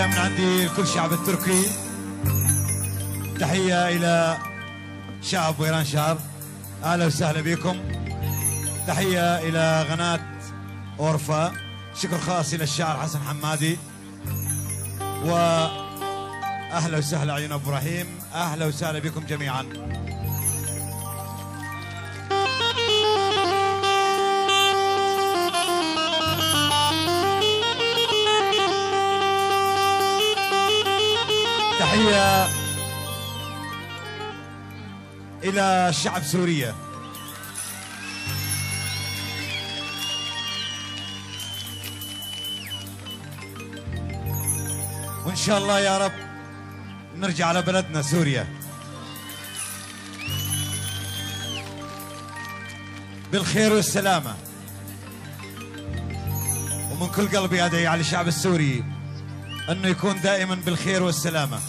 تحية من عندي لكل شعب التركي، تحية إلى شعب ويران شهر، أهلا وسهلا بكم. تحية إلى قناة أورفا، شكر خاص إلى الشاعر حسن حمادي، وأهلا وسهلا عيون أبو إبراهيم، أهلا وسهلا بكم جميعا. تحية إلى شعب سوريا، وإن شاء الله يا رب نرجع على بلدنا سوريا بالخير والسلامة. ومن كل قلبي أدعي على الشعب السوري أنه يكون دائما بالخير والسلامة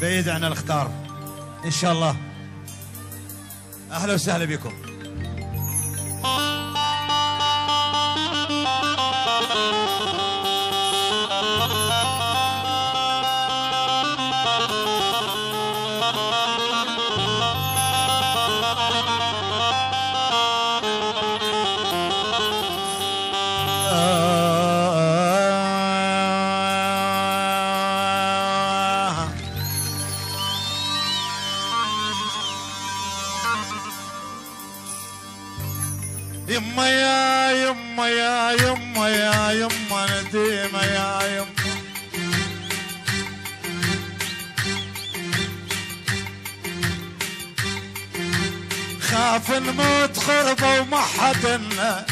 بعيد عن الاخطار إن شاء الله. أهلا وسهلا بكم. يما يا يما يا يما يا يما نديمة يا يما، خاف نموت خربة وما حدنا،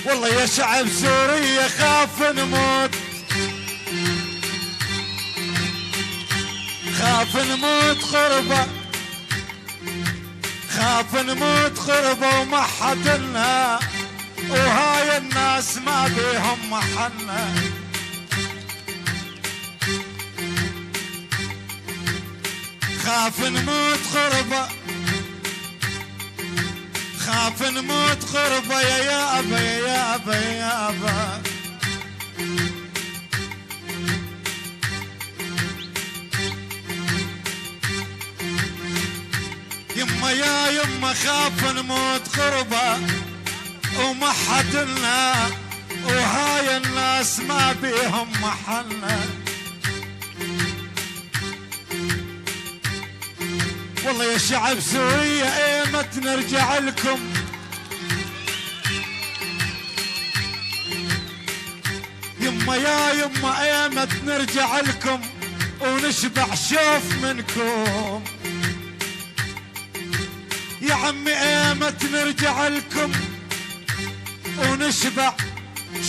والله يا شعب سوريا خاف نموت، خاف نموت غربة، خاف نموت غربة وما حدنا، وهاي الناس ما بيهم محنا، خاف نموت غربة، خاف نموت غربة يا يابا يا يابا يا يابا. يما يا يما خاف نموت غربة وما حدنا، وهاي الناس ما بيهم محنا، والله يا شعب سوريا ايمت نرجع لكم، يما يا يما ايمت نرجع لكم ونشبع شوف منكم، يا عمي ايمت نرجع لكم ونشبع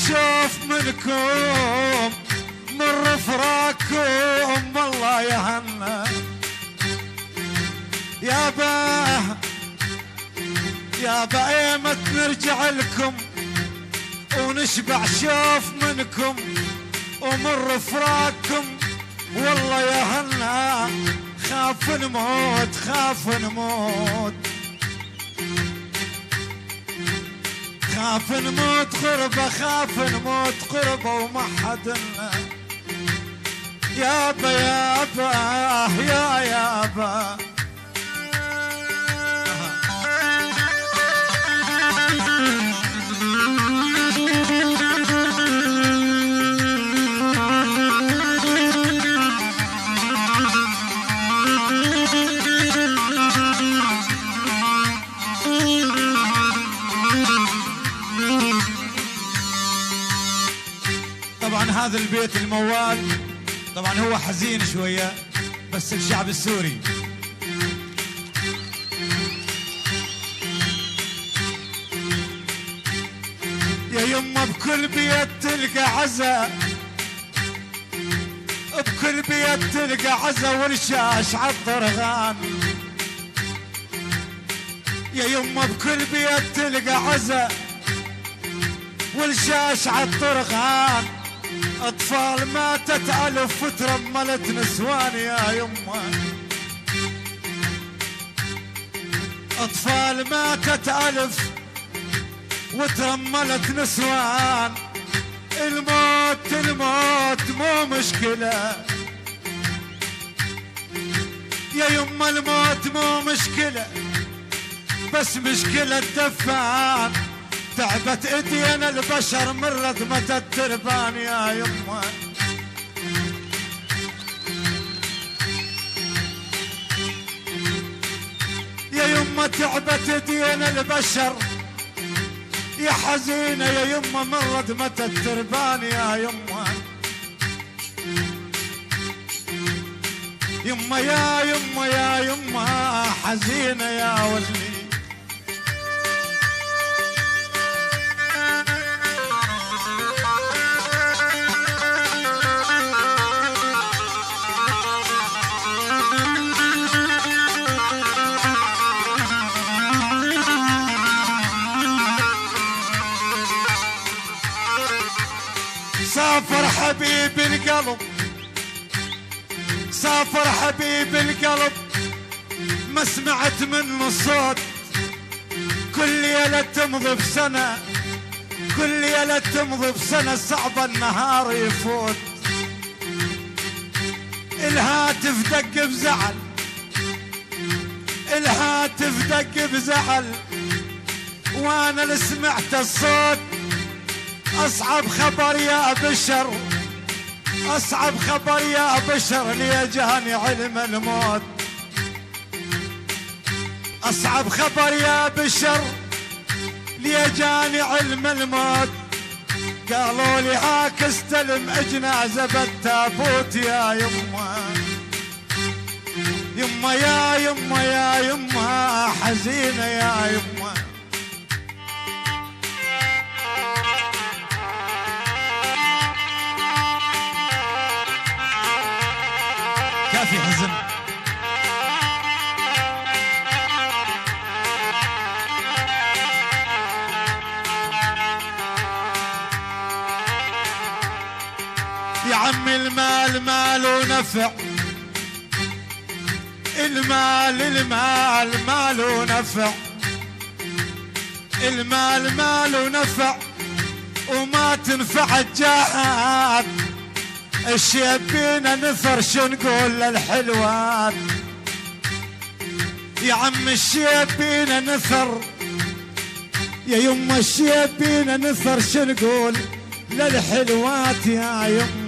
شوف منكم، من فراقكم والله يهنا، يابا يابا ايمت نرجع لكم ونشبع شوف منكم، ومن فراقكم والله يهنا، خاف نموت خاف نموت، خاف نموت غربة، خاف نموت غربة وما حدنا، يابا يابا يا يابا. طبعا هذا البيت الموال طبعا هو حزين شوية بس الشعب السوري، يا يما بكل بيت تلقى عزا، بكل بيت تلقى عزا والشاش عالطرغان، يا يما بكل بيت تلقى عزا والشاش عالطرغان، اطفال ماتت الف وترملت نسوان يا يما، اطفال ماتت الف وترملت نسوان. الموت الموت مو مشكلة يا يما، الموت مو مشكلة، بس مشكلة دفان. تعبت ايدينا البشر من ردمة التربان يا يما. يا يما تعبت ايدينا البشر، يا حزينة يا يما من ردمة التربان يا يما. يما يا يما يا يما حزينة يا ولي. سافر حبيب القلب، سافر حبيب القلب، ما سمعت منه صوت. كل ليلة تمضي بسنة، كل ليلة تمضي بسنة، صعب النهار يفوت. الهاتف دق بزعل، الهاتف دق بزعل، وانا اللي سمعت الصوت. اصعب خبر يا بشر، اصعب خبر يا بشر، لي جاني علم الموت. اصعب خبر يا بشر، لي جاني علم الموت. قالوا لي هاك استلم اجنازه بالتابوت يا يما. يما يا يما يا يما حزينه يا يما. كافي حزن. يا عمي المال مال ونفع، المال المال مال ونفع، المال مال ونفع، وما تنفع الجاهات. الشيبينا نثر شو نقول للحلوات. يا عم الشيبينا نثر، يا يما الشيبينا نثر شو نقول للحلوات يا يما.